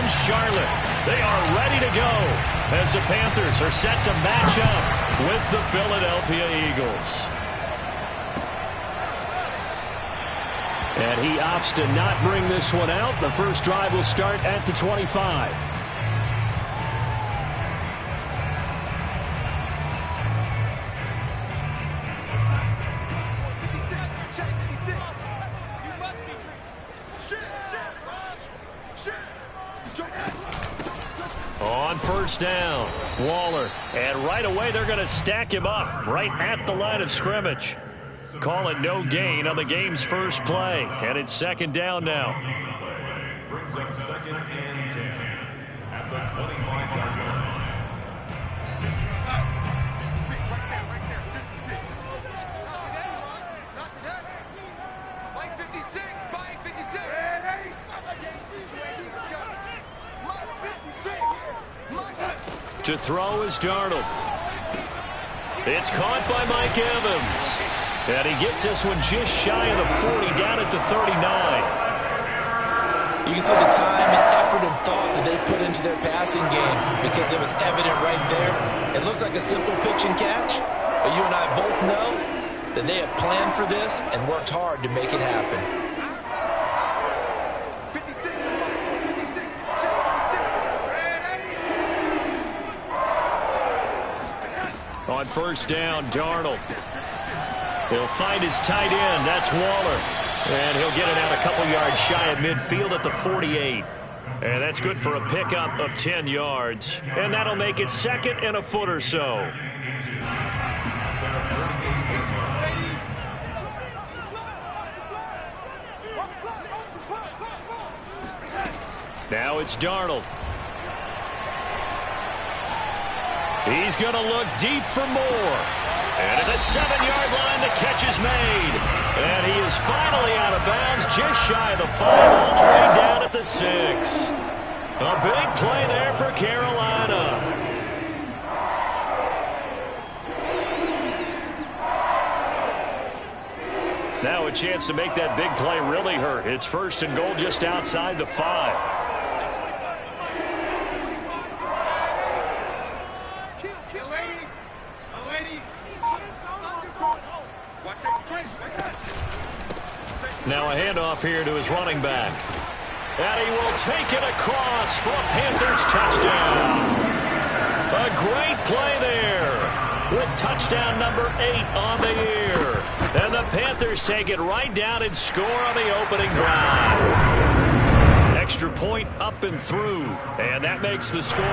in Charlotte. They are ready to go as the Panthers are set to match up with the Philadelphia Eagles. And he opts to not bring this one out. The first drive will start at the 25. On first down, Waller. And right away they're going to stack him up right at the line of scrimmage. Call it no gain on the game's first play. And it's second down now. Brings up second and 10 at the 25-yard line. 56 right there, 56. Not today. Mike 56, Mike 56. Hey, let's go. Mike 56. To throw is Darnold. It's caught by Mike Evans. And he gets this one just shy of the 40, down at the 39. You can see the time and effort and thought that they put into their passing game because it was evident right there. It looks like a simple pitch and catch, but you and I both know that they have planned for this and worked hard to make it happen. On first down, Darnold. He'll find his tight end. That's Waller. And he'll get it out a couple yards shy of midfield at the 48. And that's good for a pickup of 10 yards. And that'll make it second and a foot or so. Now it's Darnold. He's going to look deep for more. And at the 7-yard line, the catch is made. And he is finally out of bounds, just shy of the 5, all the way down at the 6. A big play there for Carolina. Now a chance to make that big play really hurt. It's first and goal just outside the 5. Now a handoff here to his running back. And he will take it across for a Panthers touchdown. A great play there with touchdown number 8 on the year. And the Panthers take it right down and score on the opening drive. Extra point up and through. And that makes the score 7-0.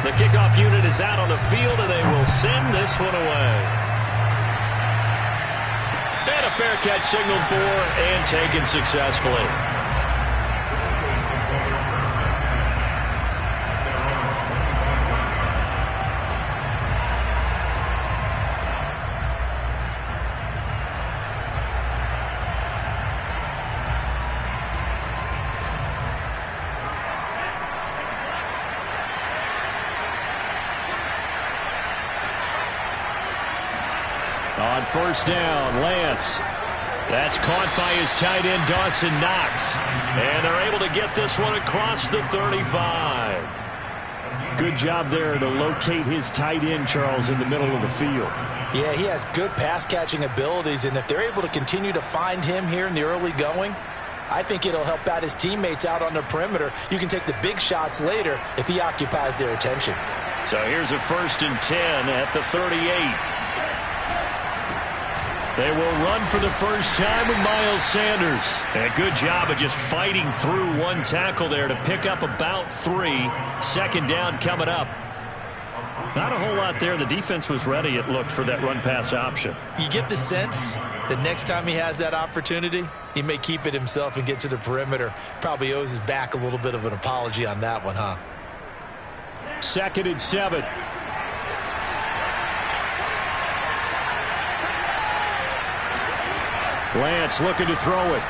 The kickoff unit is out on the field, and they will send this one away. And a fair catch signaled for and taken successfully. On first down, Lance. That's caught by his tight end, Dawson Knox. And they're able to get this one across the 35. Good job there to locate his tight end, Charles, in the middle of the field. Yeah, he has good pass-catching abilities, and if they're able to continue to find him here in the early going, I think it'll help out his teammates out on the perimeter. You can take the big shots later if he occupies their attention. So here's a first and 10 at the 38. They will run for the first time with Miles Sanders. And a good job of just fighting through one tackle there to pick up about 3. Second down coming up. Not a whole lot there. The defense was ready, it looked, for that run-pass option. You get the sense that next time he has that opportunity, he may keep it himself and get to the perimeter. Probably owes his back a little bit of an apology on that one, huh? Second and 7. Lance looking to throw it.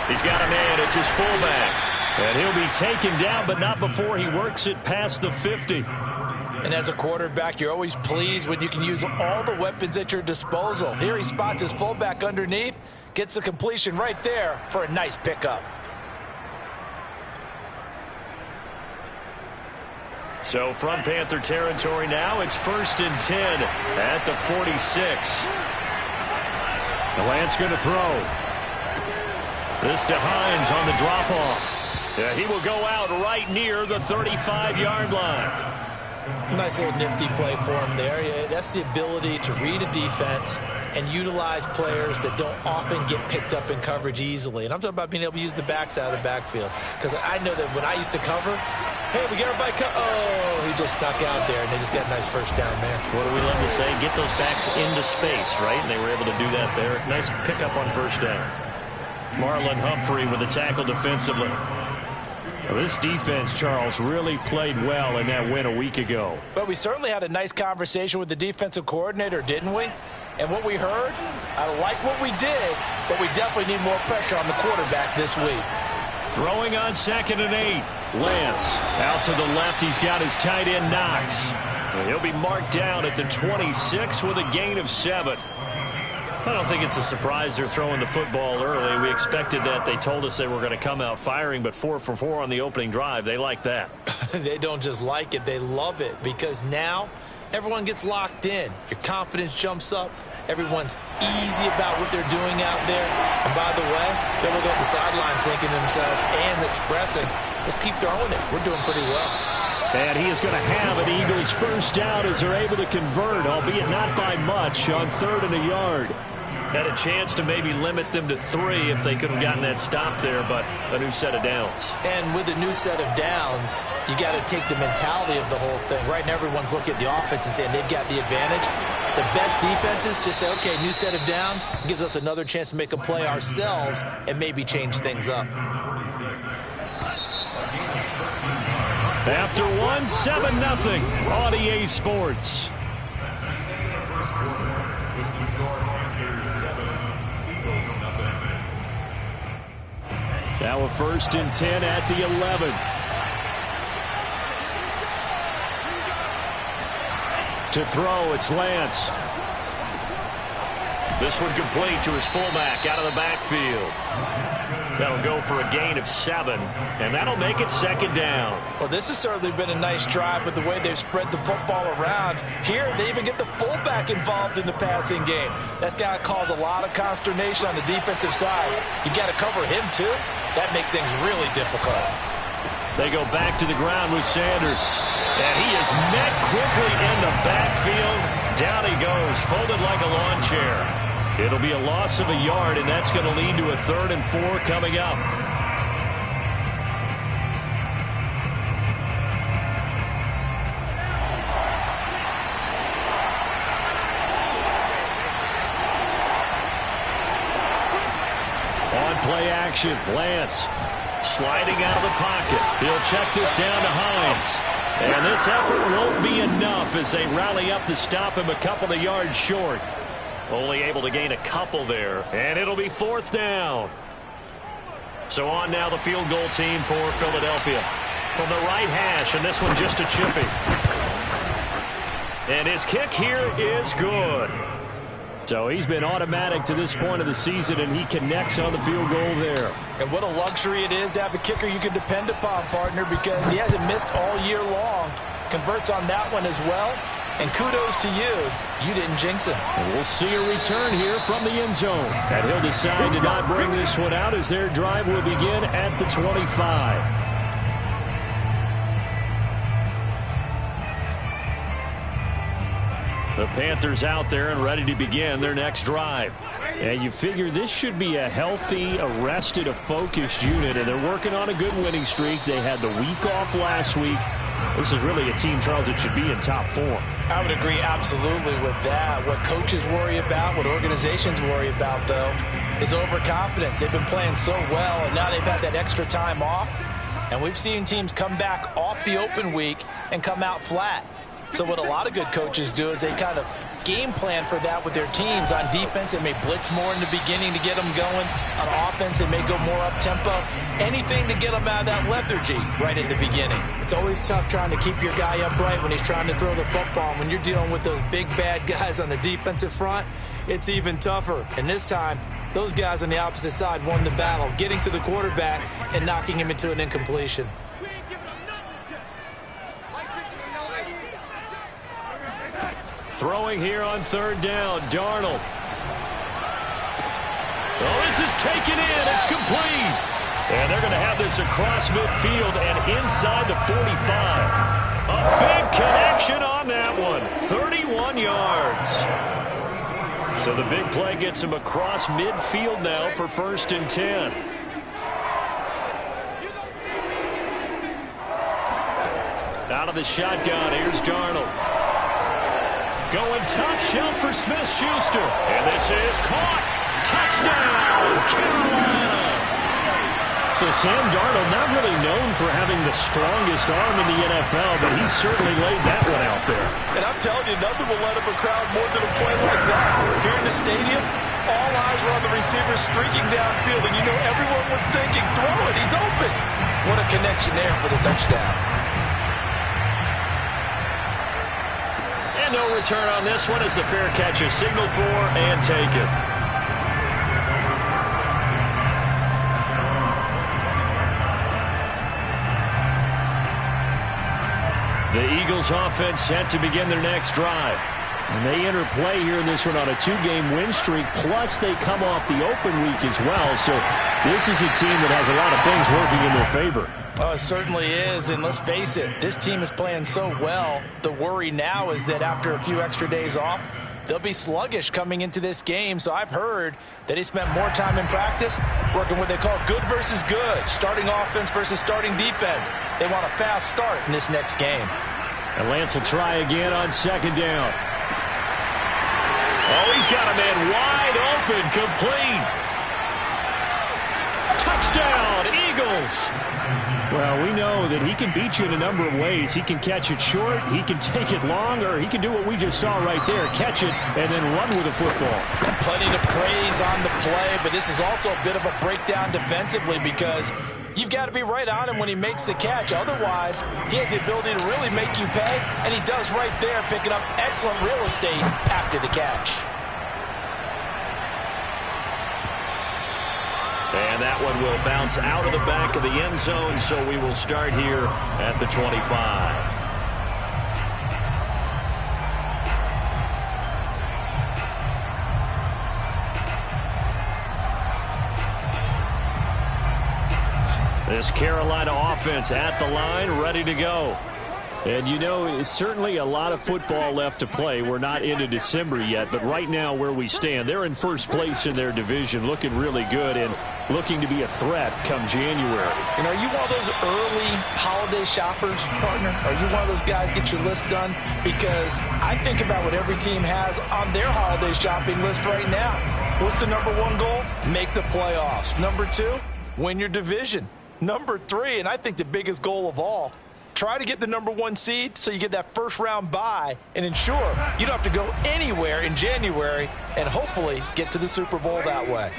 He's got a man. It's his fullback. And he'll be taken down, but not before he works it past the 50. And as a quarterback, you're always pleased when you can use all the weapons at your disposal. Here he spots his fullback underneath, Gets the completion right there for a nice pickup. So from Panther territory now, it's 1st and 10 at the 46. Lance going to throw. This to Hines on the drop-off. Yeah, he will go out right near the 35-yard line. Nice little nifty play for him there. Yeah, that's the ability to read a defense and utilize players that don't often get picked up in coverage easily. And I'm talking about being able to use the backs out of the backfield. Because I know that when I used to cover, hey, we got everybody oh, he just snuck out there, and they just got a nice first down there. What do we love to say? Get those backs into space, right? And they were able to do that there. Nice pickup on first down. Marlon Humphrey with the tackle defensively. Well, this defense, Charles, really played well in that win a week ago. But we certainly had a nice conversation with the defensive coordinator, didn't we? And what we heard, I like what we did, but we definitely need more pressure on the quarterback this week. Throwing on 2nd and 8. Lance out to the left. He's got his tight end Knox. He'll be marked down at the 26 with a gain of 7. I don't think it's a surprise they're throwing the football early. We expected that. They told us they were going to come out firing, but 4 for 4 on the opening drive. They like that. They don't just like it. They love it because now everyone gets locked in. Your confidence jumps up. Everyone's easy about what they're doing out there. And by the way, they're looking at the sidelines thinking to themselves and expressing, let's keep throwing it. We're doing pretty well. And he is going to have an Eagles first down as they're able to convert, albeit not by much, on 3rd and a yard. Had a chance to maybe limit them to 3 if they could have gotten that stop there, but a new set of downs. And with a new set of downs, you got to take the mentality of the whole thing. Right now, everyone's looking at the offense and saying they've got the advantage. The best defenses just say, okay, new set of downs. It gives us another chance to make a play ourselves and maybe change things up. After 1, 7-0 on EA Sports. Now a 1st and 10 at the 11. To throw, it's Lance. This one complete to his fullback out of the backfield. That'll go for a gain of 7, and that'll make it 2nd down. Well, this has certainly been a nice drive with the way they've spread the football around. Here, they even get the fullback involved in the passing game. That's got to cause a lot of consternation on the defensive side. You've got to cover him, too. That makes things really difficult. They go back to the ground with Sanders. And he is met quickly in the backfield. Down he goes, folded like a lawn chair. It'll be a loss of a yard, and that's going to lead to a 3rd and 4 coming up. On play action, Lance sliding out of the pocket. He'll check this down to Hines. And this effort won't be enough as they rally up to stop him a couple of yards short. Only able to gain a couple there, and it'll be 4th down. So on now the field goal team for Philadelphia. From the right hash, and this one just a chippy. And his kick here is good. So he's been automatic to this point of the season, and he connects on the field goal there. And what a luxury it is to have a kicker you can depend upon, partner, because he hasn't missed all year long. Converts on that one as well. And kudos to you. You didn't jinx him. And we'll see a return here from the end zone. And he'll decide to not bring this one out as their drive will begin at the 25. The Panthers out there and ready to begin their next drive. And you figure this should be a healthy, arrested, a focused unit. And they're working on a good winning streak. They had the week off last week. This is really a team, Charles, that should be in top form. I would agree absolutely with that. What coaches worry about, what organizations worry about, though, is overconfidence. They've been playing so well, and now they've had that extra time off. And we've seen teams come back off the open week and come out flat. So what a lot of good coaches do is they kind of game plan for that with their teams. On defense, they may blitz more in the beginning to get them going. On offense, they may go more up-tempo. Anything to get them out of that lethargy right at the beginning. It's always tough trying to keep your guy upright when he's trying to throw the football. When you're dealing with those big, bad guys on the defensive front, it's even tougher. And this time, those guys on the opposite side won the battle, getting to the quarterback and knocking him into an incompletion. Throwing here on third down, Darnold. Oh, this is taken in. It's complete. And they're going to have this across midfield and inside the 45. A big connection on that one. 31 yards. So the big play gets him across midfield now for 1st and 10. Out of the shotgun, here's Darnold. Going top shelf for Smith-Schuster. And this is caught. Touchdown, Carolina. So Sam Darnold, not really known for having the strongest arm in the NFL, but he certainly laid that one out there. And I'm telling you, nothing will let up a crowd more than a play like that. Here in the stadium, all eyes were on the receiver streaking downfield, and you know everyone was thinking, throw it, he's open. What a connection there for the touchdown. And no return on this one as the fair catch is signaled for and taken. The Eagles offense set to begin their next drive. And they enter play here in this one on a 2-game win streak, plus they come off the open week as well. So this is a team that has a lot of things working in their favor. Oh, it certainly is, and let's face it, this team is playing so well. The worry now is that after a few extra days off, they'll be sluggish coming into this game. So I've heard that he spent more time in practice working what they call good versus good, starting offense versus starting defense. They want a fast start in this next game. And Lance will try again on 2nd down. Oh, he's got a man wide open, complete. Touchdown, Eagles. Well, we know that he can beat you in a number of ways. He can catch it short, he can take it long, or he can do what we just saw right there, catch it and then run with the football. And plenty to praise on the play, but this is also a bit of a breakdown defensively because you've got to be right on him when he makes the catch. Otherwise, he has the ability to really make you pay, and he does right there, picking up excellent real estate after the catch. And that one will bounce out of the back of the end zone, so we will start here at the 25. This Carolina offense at the line, ready to go. And you know, it's certainly a lot of football left to play. We're not into December yet, but right now where we stand, they're in first place in their division, looking really good and looking to be a threat come January. And are you one of those early holiday shoppers, partner? Are you one of those guys get your list done? Because I think about what every team has on their holiday shopping list right now. What's the number 1 goal? Make the playoffs. Number 2, win your division. Number 3, and I think the biggest goal of all, try to get the number 1 seed so you get that first round bye and ensure you don't have to go anywhere in January and hopefully get to the Super Bowl that way.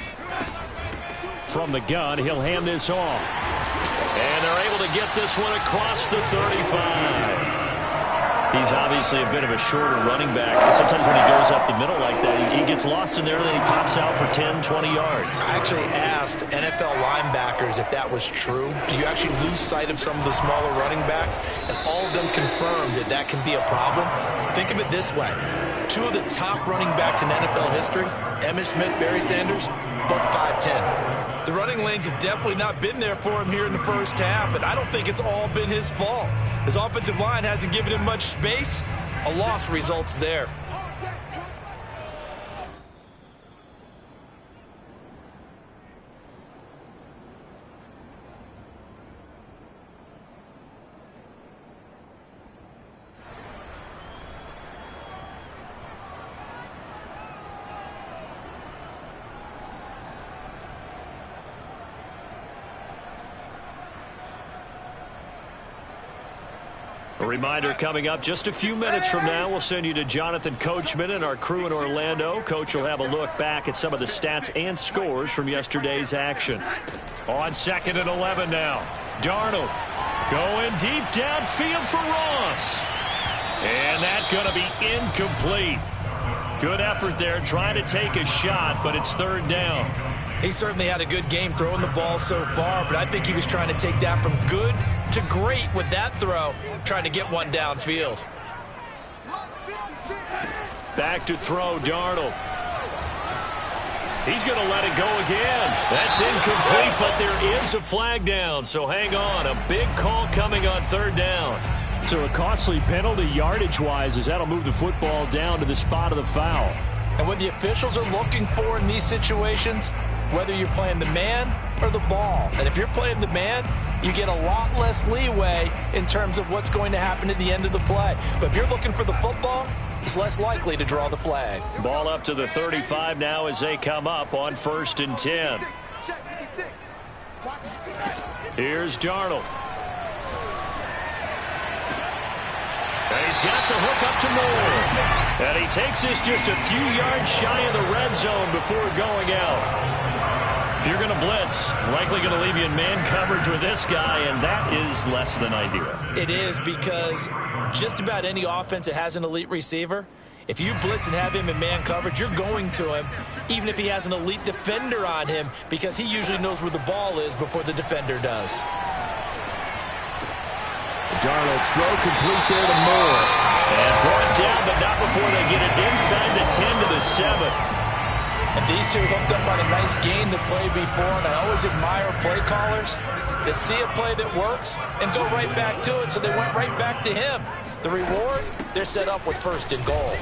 From the gun, he'll hand this off. And they're able to get this one across the 35. He's obviously a bit of a shorter running back. And sometimes when he goes up the middle like that, he gets lost in there and then he pops out for 10, 20 yards. I actually asked NFL linebackers if that was true. Do you actually lose sight of some of the smaller running backs? And all of them confirmed that that can be a problem. Think of it this way. 2 of the top running backs in NFL history, Emmitt Smith, Barry Sanders, both 5'10". The running lanes have definitely not been there for him here in the first half, and I don't think it's all been his fault. His offensive line hasn't given him much space. A loss results there. A reminder coming up just a few minutes from now, we'll send you to Jonathan Coachman and our crew in Orlando. Coach will have a look back at some of the stats and scores from yesterday's action. On 2nd and 11 now. Darnold going deep downfield for Ross. And that's going to be incomplete. Good effort there, trying to take a shot, but it's third down. He certainly had a good game throwing the ball so far, but I think he was trying to take that from good to great with that throw, trying to get one downfield. Back to throw, Darnold. He's going to let it go again. That's incomplete, but there is a flag down, so hang on. A big call coming on third down. So a costly penalty yardage-wise, as that'll move the football down to the spot of the foul. And what the officials are looking for in these situations, whether you're playing the man or the ball. And if you're playing the man, you get a lot less leeway in terms of what's going to happen at the end of the play. But if you're looking for the football, it's less likely to draw the flag. Ball up to the 35 now as they come up on 1st and 10. Here's Darnold. And he's got the hook up to Moore. And he takes this just a few yards shy of the red zone before going out. If you're going to blitz, likely going to leave you in man coverage with this guy, and that is less than ideal. It is, because just about any offense that has an elite receiver, if you blitz and have him in man coverage, you're going to him, even if he has an elite defender on him, because he usually knows where the ball is before the defender does. Darnold's throw complete there to Moore. And brought down, but not before they get it inside the 10 to the 7. And these two hooked up on a nice gain the play before, and I always admire play callers that see a play that works and go right back to it, so they went right back to him. The reward, they're set up with 1st and goal.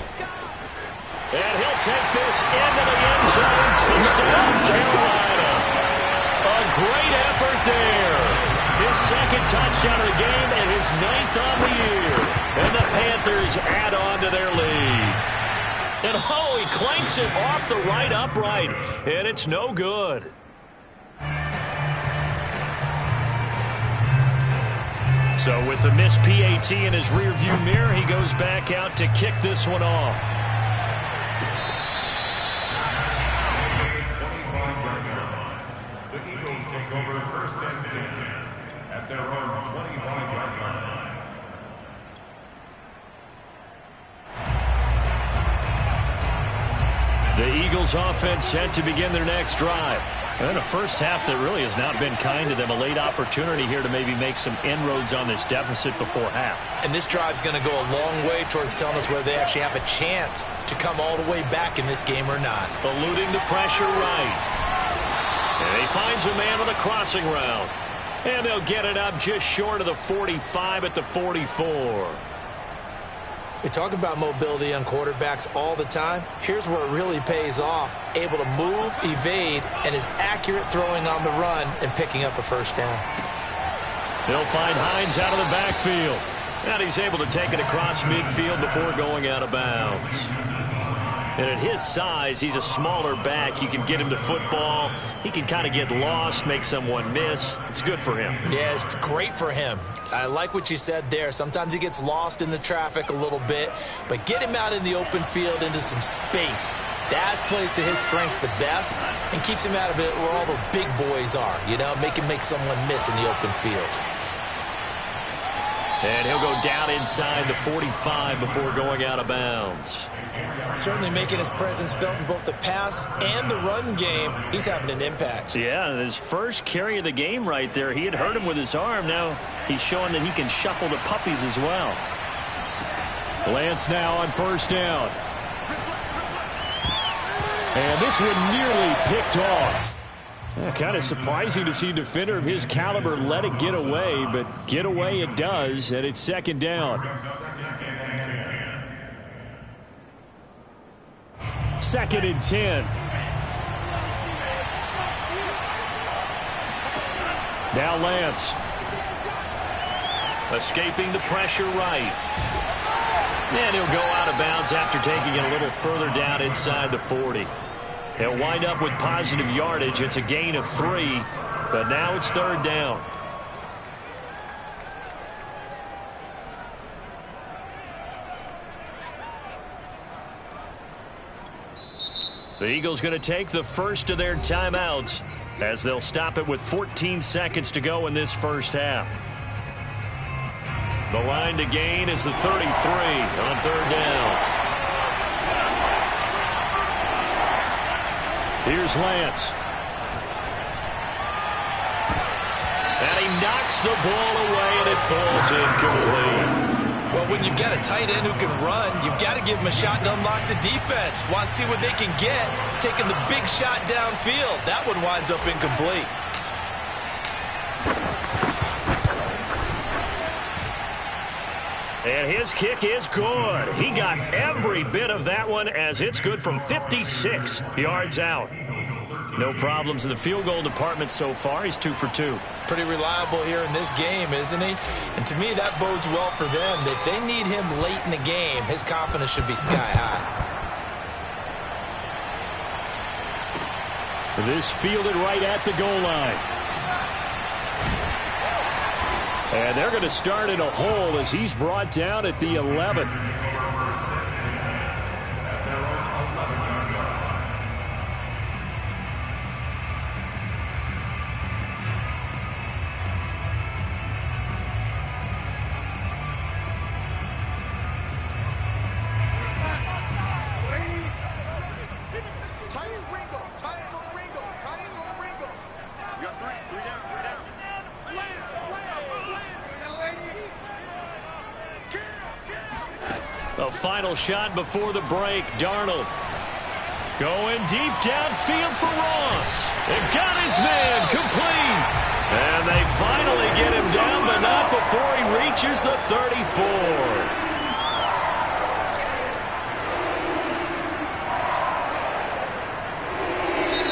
And he'll take this into the end zone. Touchdown, Carolina. A great effort there. His second touchdown of the game and his 9th on the year. And the Panthers add on to their lead. And oh, he clanks it off the right upright. And it's no good. So with the missed PAT in his rearview mirror, he goes back out to kick this one off. The Eagles take over 1st and 10 at their own 25-yard line. The Eagles offense set to begin their next drive. And a first half that really has not been kind to them. A late opportunity here to maybe make some inroads on this deficit before half. And this drive's going to go a long way towards telling us whether they actually have a chance to come all the way back in this game or not. Eluding the pressure right. And he finds a man on the crossing route. And they'll get it up just short of the 45 at the 44. We talk about mobility on quarterbacks all the time. Here's where it really pays off. Able to move, evade, and is accurate throwing on the run and picking up a 1st down. They'll find Hines out of the backfield. And he's able to take it across midfield before going out of bounds. And at his size, he's a smaller back. You can get him to football. He can kind of get lost, make someone miss. It's good for him. Yeah, it's great for him. I like what you said there. Sometimes he gets lost in the traffic a little bit, but get him out in the open field into some space. That plays to his strengths the best and keeps him out of it where all the big boys are, you know, make someone miss in the open field. And he'll go down inside the 45 before going out of bounds. Certainly making his presence felt in both the pass and the run game. He's having an impact. Yeah, his first carry of the game right there. He had hurt him with his arm. Now he's showing that he can shuffle the puppies as well. Lance now on 1st down. And this one nearly picked off. Kind of surprising to see a defender of his caliber let it get away, but get away it does, and it's 2nd down. 2nd and 10. Now Lance. Escaping the pressure right. And he'll go out of bounds after taking it a little further down inside the 40. He'll wind up with positive yardage. It's a gain of 3, but now it's 3rd down. The Eagles going to take the first of their timeouts as they'll stop it with 14 seconds to go in this first half. The line to gain is the 33 on 3rd down. Here's Lance. And he knocks the ball away, and it falls incomplete. Well, when you've got a tight end who can run, you've got to give him a shot to unlock the defense. Want to see what they can get, taking the big shot downfield. That one winds up incomplete. And his kick is good. He got every bit of that one as it's good from 56 yards out. No problems in the field goal department so far. He's 2 for 2. Pretty reliable here in this game, isn't he? And to me, that bodes well for them. If they need him late in the game, his confidence should be sky high. This fielded right at the goal line. And they're going to start in a hole as he's brought down at the 11. The final shot before the break. Darnold going deep downfield for Ross. And got his man complete. And they finally get him down, but not before he reaches the 34.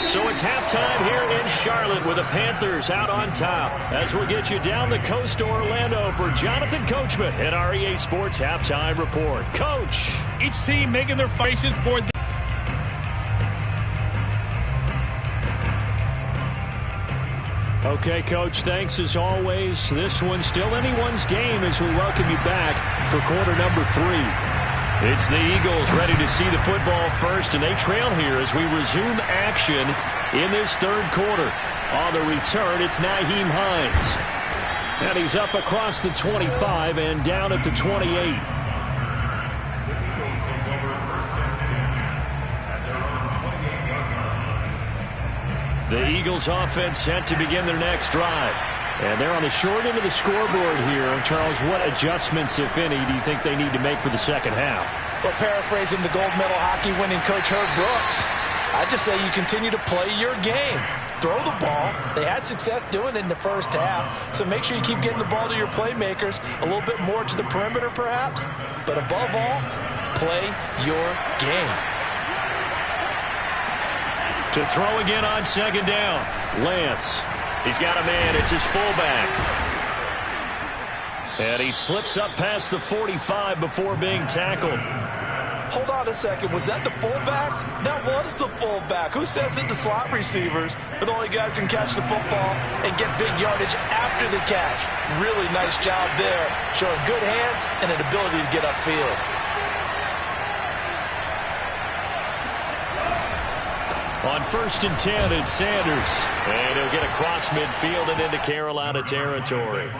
So it's halftime here in Charlotte with the Panthers out on top. As we'll get you down the coast to Orlando for Jonathan Coachman at our EA Sports Halftime Report. Coach. Each team making their faces for the Okay, Coach, thanks as always. This one's still anyone's game as we welcome you back for quarter number 3. It's the Eagles ready to see the football first, and they trail here as we resume action in this third quarter. On the return, it's Nyheim Hines. And he's up across the 25 and down at the 28. The Eagles take over first and 10 at their own 28-yard line. The Eagles offense set to begin their next drive. And they're on the short end of the scoreboard here. Charles, what adjustments, if any, do you think they need to make for the second half? Well, paraphrasing the gold medal hockey winning coach Herb Brooks, I just say you continue to play your game. Throw the ball. They had success doing it in the first half, so make sure you keep getting the ball to your playmakers, a little bit more to the perimeter perhaps, but above all, play your game. To throw again on second down, Lance. He's got a man. It's his fullback. And he slips up past the 45 before being tackled. Hold on a second. Was that the fullback? That was the fullback. Who says it? The slot receivers are the only guys who can catch the football and get big yardage after the catch. Really nice job there, showing good hands and an ability to get upfield. On first and 10, it's Sanders. And he'll get across midfield and into Carolina territory.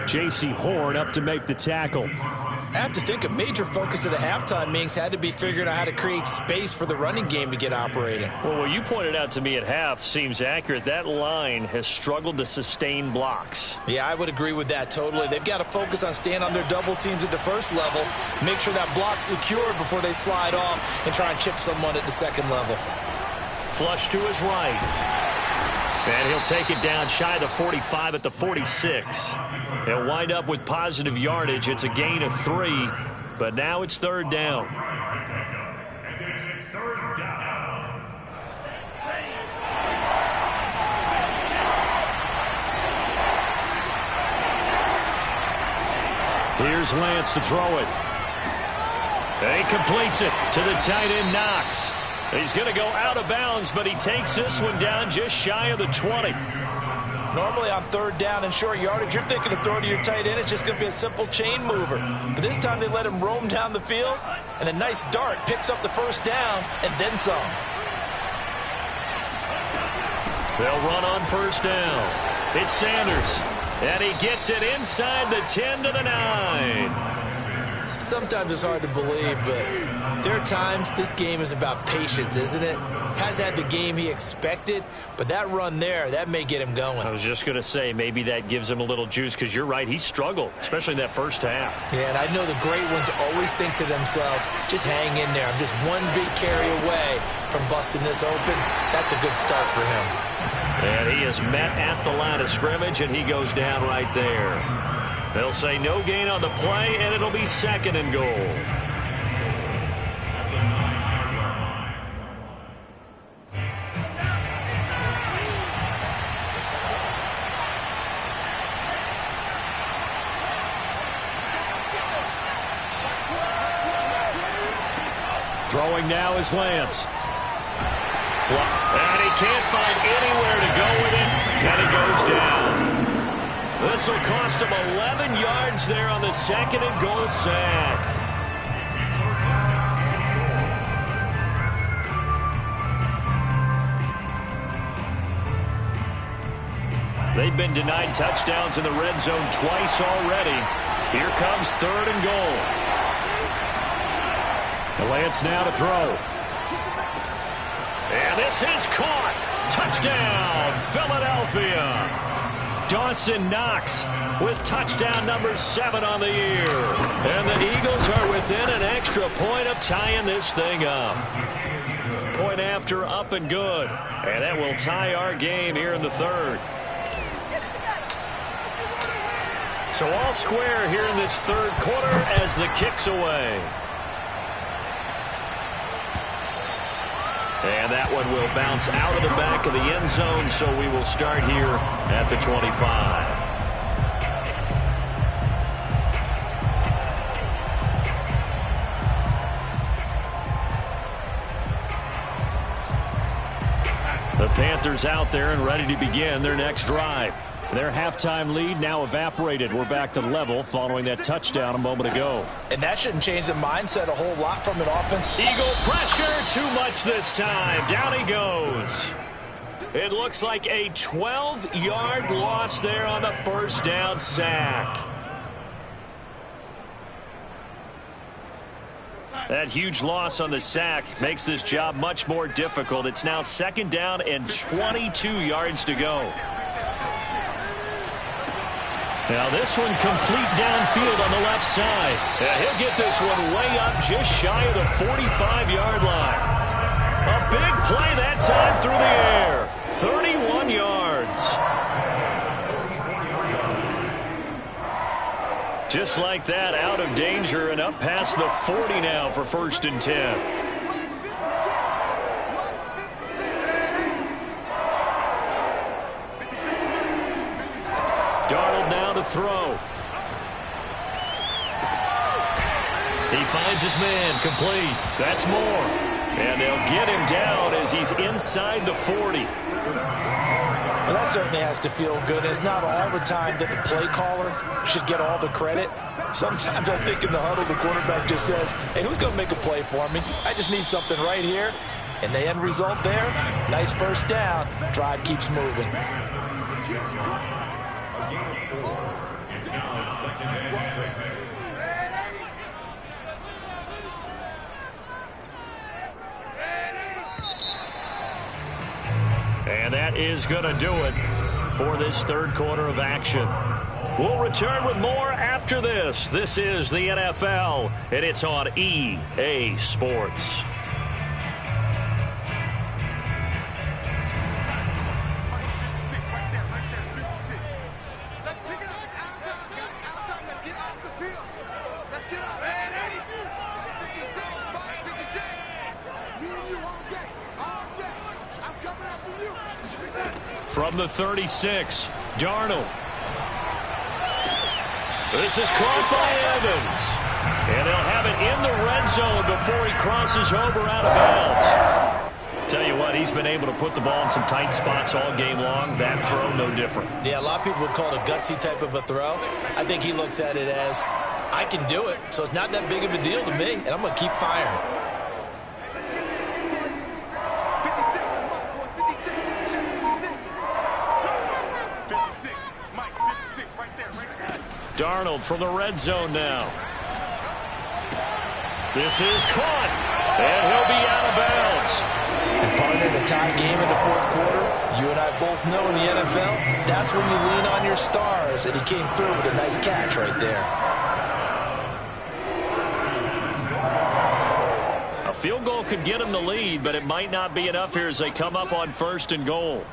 J.C. Horn up to make the tackle. I have to think a major focus of the halftime meetings had to be figuring out how to create space for the running game to get operating. Well, what you pointed out to me at half seems accurate. That line has struggled to sustain blocks. Yeah, I would agree with that totally. They've got to focus on staying on their double teams at the first level, make sure that block's secured before they slide off and try and chip someone at the second level. Flush to his right. And he'll take it down shy of the 45 at the 46. He'll wind up with positive yardage. It's a gain of 3, but now it's third down. And it's third down. Here's Lance to throw it. And he completes it to the tight end, Knox. He's going to go out of bounds, but he takes this one down just shy of the 20. Normally on third down and short yardage, you're thinking to throw to your tight end. It's just going to be a simple chain mover. But this time they let him roam down the field, and a nice dart picks up the first down and then some. They'll run on first down. It's Sanders, and he gets it inside the 10 to the 9. Sometimes it's hard to believe, but there are times this game is about patience, isn't it? Has had the game he expected, but that run there, that may get him going. I was just going to say, maybe that gives him a little juice, because you're right, he struggled, especially in that first half. Yeah, and I know the great ones always think to themselves, just hang in there. I'm just one big carry away from busting this open. That's a good start for him. And he is met at the line of scrimmage, and he goes down right there. They'll say no gain on the play, and it'll be 2nd and goal. Throwing now is Lance. And he can't find anywhere to go with it, and he goes down. This will cost him 11 yards there on the 2nd and goal sack. They've been denied touchdowns in the red zone twice already. Here comes 3rd and goal. Lance now to throw. And this is caught. Touchdown, Philadelphia. Dawson Knox with touchdown number 7 on the year. And the Eagles are within an extra point of tying this thing up. Point after, up and good. And that will tie our game here in the 3rd. So all square here in this 3rd quarter as the kick's away. And that one will bounce out of the back of the end zone, so we will start here at the 25. The Panthers out there and ready to begin their next drive. Their halftime lead now evaporated. We're back to level following that touchdown a moment ago. And that shouldn't change the mindset a whole lot from it often. Eagle pressure, too much this time. Down he goes. It looks like a 12-yard loss there on the 1st down sack. That huge loss on the sack makes this job much more difficult. It's now 2nd down and 22 yards to go. Now this one complete downfield on the left side. Yeah, he'll get this one way up just shy of the 45-yard line. A big play that time through the air. 31 yards. Just like that, out of danger and up past the 40 now for 1st and 10. Darnold now to throw. He finds his man, complete. That's more. And they'll get him down as he's inside the 40. Well, that certainly has to feel good. It's not all the time that the play caller should get all the credit. Sometimes I think in the huddle, the quarterback just says, hey, who's going to make a play for me? I just need something right here. And the end result there, nice 1st down. Drive keeps moving. It's now 2nd and 6. And that is going to do it for this 3rd quarter of action. We'll return with more after this. This is the NFL, and it's on EA Sports. From the 36, Darnold. This is caught by Evans. And they'll have it in the red zone before he crosses over out of bounds. Tell you what, he's been able to put the ball in some tight spots all game long. That throw, no different. Yeah, a lot of people would call it a gutsy type of a throw. I think he looks at it as, I can do it, so it's not that big of a deal to me, and I'm going to keep firing. Darnold from the red zone now. This is caught, and he'll be out of bounds. And partner, in a tie game in the fourth quarter, you and I both know in the NFL, that's when you lean on your stars, and he came through with a nice catch right there. A field goal could get him the lead, but it might not be enough here as they come up on 1st and goal.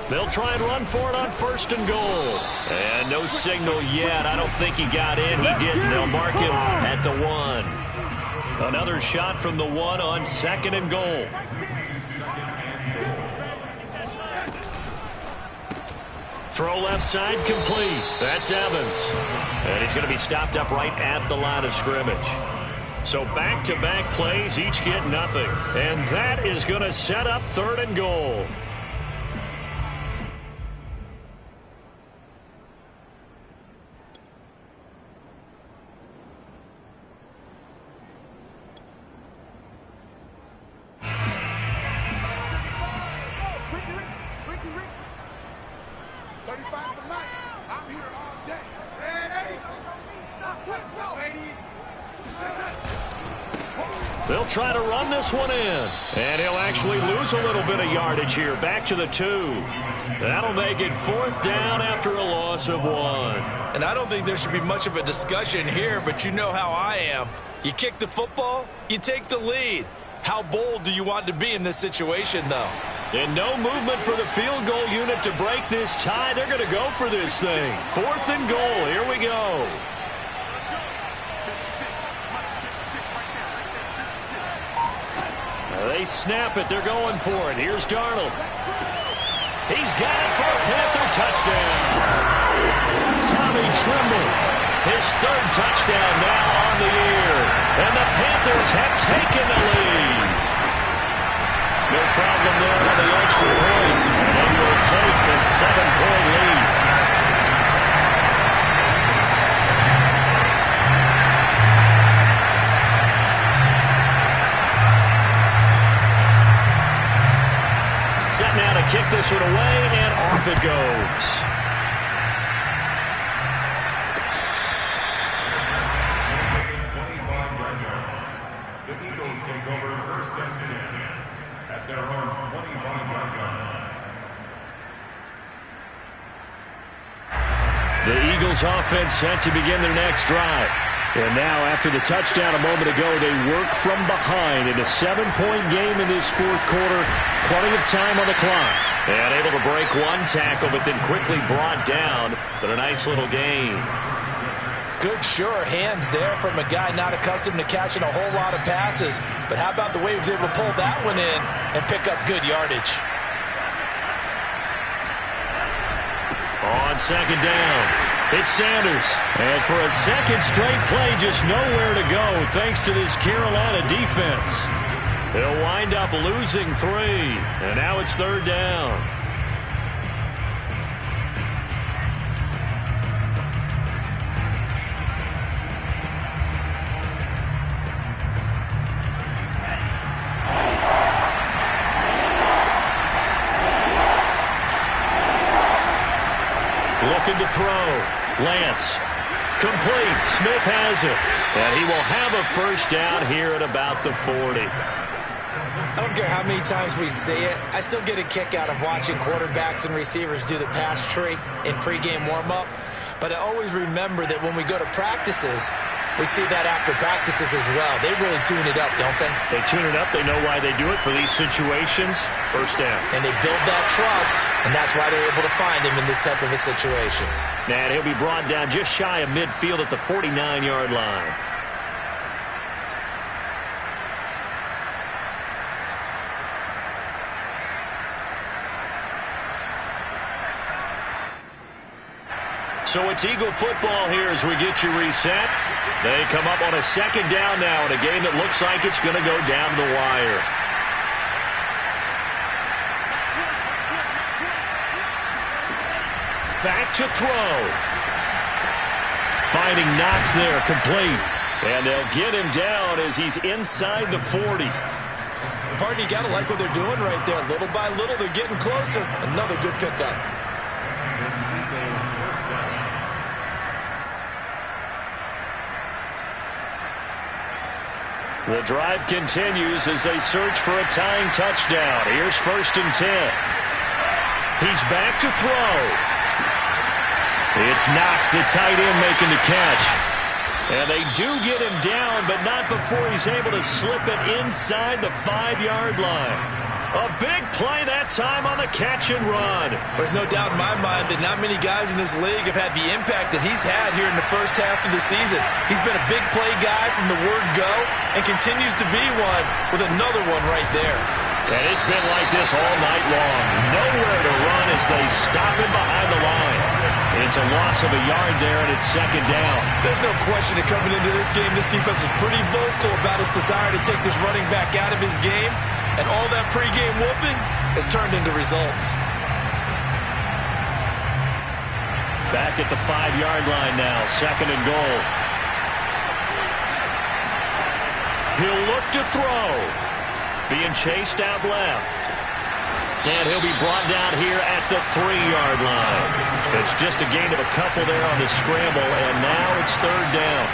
They'll try and run for it on 1st and goal. And no signal yet. I don't think he got in. He didn't. They'll mark him at the 1. Another shot from the 1 on 2nd and goal. Throw left side complete. That's Evans. And he's going to be stopped up right at the line of scrimmage. So back-to-back plays, each get nothing. And that is going to set up 3rd and goal. They'll try to run this one in. And he'll actually lose a little bit of yardage here. Back to the 2. That'll make it 4th down after a loss of 1. And I don't think there should be much of a discussion here, but you know how I am. You kick the football, you take the lead. How bold do you want to be in this situation, though? And no movement for the field goal unit to break this tie. They're going to go for this thing. 4th and goal. Here we go. They snap it. They're going for it. Here's Darnold. He's got it for a Panther touchdown. Tommy Tremble, his 3rd touchdown now on the year. And the Panthers have taken the lead. No problem there on the extra point. And they will take a 7-point lead. Now to kick this one away, and off it goes. The Eagles take over 1st and 10 at their own 25-yard line. The Eagles offense set to begin their next drive. And now, after the touchdown a moment ago, they work from behind in a 7-point game in this 4th quarter. Plenty of time on the clock. And able to break one tackle, but then quickly brought down. But a nice little gain. Good, sure hands there from a guy not accustomed to catching a whole lot of passes. But how about the way he was able to pull that one in and pick up good yardage? On 2nd down. It's Sanders. And for a 2nd straight play, just nowhere to go thanks to this Carolina defense. They'll wind up losing 3. And now it's 3rd down. Looking to throw. Lance. Complete. Smith has it. And he will have a 1st down here at about the 40. I don't care how many times we see it. I still get a kick out of watching quarterbacks and receivers do the pass tree in pregame warm-up. But I always remember that when we go to practices, we see that after practices as well. They really tune it up, don't they? They tune it up. They know why they do it for these situations. 1st down. And they build that trust, and that's why they're able to find him in this type of a situation. And he'll be brought down just shy of midfield at the 49-yard line. So it's Eagle football here as we get you reset. They come up on a 2nd down now in a game that looks like it's going to go down the wire. Back to throw. Finding Knox there, complete. And they'll get him down as he's inside the 40. Partner, you got to like what they're doing right there. Little by little, they're getting closer. Another good pickup. The drive continues as they search for a tying touchdown. Here's 1st and 10. He's back to throw. It's Knox, the tight end, making the catch. And they do get him down, but not before he's able to slip it inside the 5-yard line. A big play that time on the catch and run. There's no doubt in my mind that not many guys in this league have had the impact that he's had here in the first half of the season. He's been a big play guy from the word go and continues to be one with another one right there. And it's been like this all night long. Nowhere to run as they stop him behind the line. It's a loss of a yard there, and it's 2nd down. There's no question that coming into this game, this defense is pretty vocal about its desire to take this running back out of his game. And all that pregame whooping has turned into results. Back at the 5-yard line now, 2nd and goal. He'll look to throw. Being chased out left. And he'll be brought down here at the 3-yard line. It's just a gain of a couple there on the scramble, and now it's 3rd down.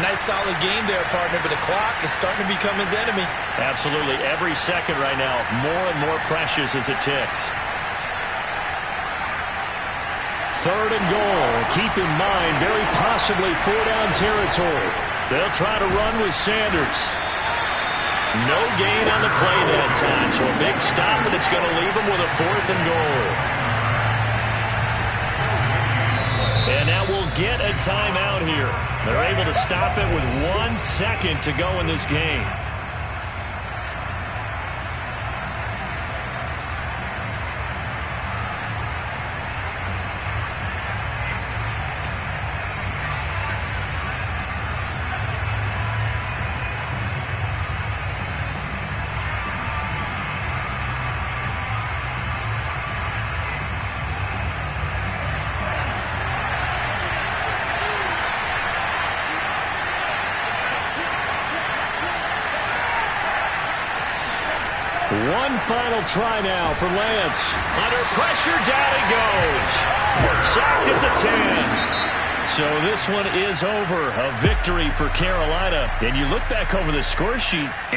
Nice solid game there, partner, but the clock is starting to become his enemy. Absolutely. Every second right now, more and more precious as it ticks. 3rd and goal. Keep in mind, very possibly 4-down territory. They'll try to run with Sanders. No gain on the play that time, so a big stop, and it's going to leave him with a 4th and goal. And now we'll get a timeout here. They're able to stop it with 1 second to go in this game. One final try now for Lance. Under pressure, down he goes. Sacked at the 10. So this one is over. A victory for Carolina. And you look back over the score sheet.